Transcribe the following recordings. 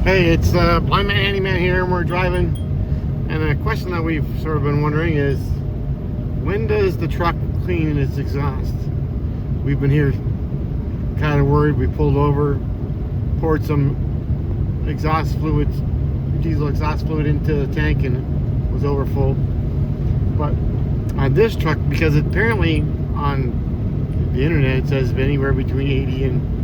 Hey, it's Blind Man Handyman here, and we're driving. And a question that we've sort of been wondering is, when does the truck clean its exhaust? We've been here kind of worried. We pulled over, poured some exhaust fluid, diesel exhaust fluid into the tank, and it was over full. But on this truck, because apparently on the internet it says anywhere between 80 and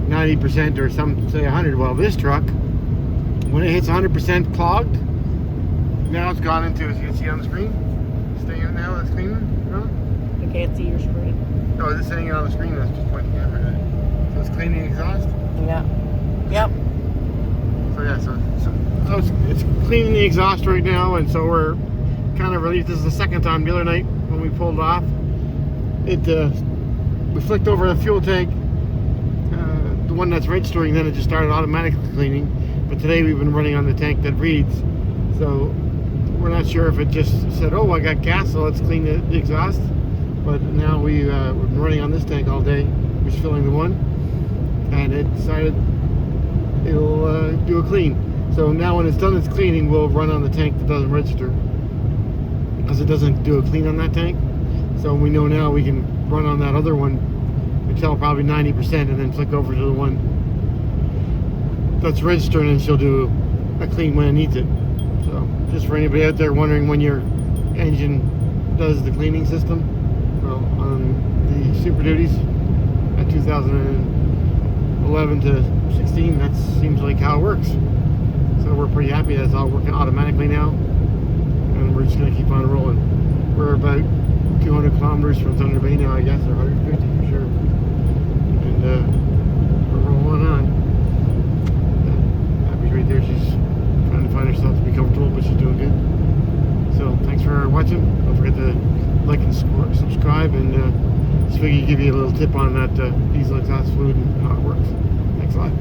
90%, or some say 100. Well, this truck, when it hits 100% clogged, now it's gone into, as you can see on the screen, staying now, it's cleaning. No? I can't see your screen. No, it's saying it on the screen. That's just pointing the camera at it. So it's cleaning exhaust. Yeah. Yep. So yeah, so it's cleaning the exhaust right now, and so we're kind of relieved. This is the second time. The other night when we pulled off, we flicked over the fuel tank. The one that's registering, then it just started automatically cleaning. But today we've been running on the tank that reads, so we're not sure if it just said, oh, I got gas, so let's clean the exhaust. But now we've been running on this tank all day, just filling the one, and it decided it'll do a clean. So now when it's done its cleaning, we'll run on the tank that doesn't register, because it doesn't do a clean on that tank. So we know now we can run on that other one until probably 90%, and then flick over to the one that's registered, and she'll do a clean when it needs it. So just for anybody out there wondering when your engine does the cleaning system, well, on the Super Duties at 2011 to 16, that seems like how it works. So we're pretty happy that it's all working automatically now, and we're just going to keep on rolling. We're about 200 kilometers from Thunder Bay now, I guess, or 150 for sure. And we're rolling on. Abby's right there. She's trying to find herself to be comfortable, but she's doing good. So thanks for watching. Don't forget to like and subscribe, and just figure give you a little tip on that diesel exhaust fluid and how it works. Thanks a lot.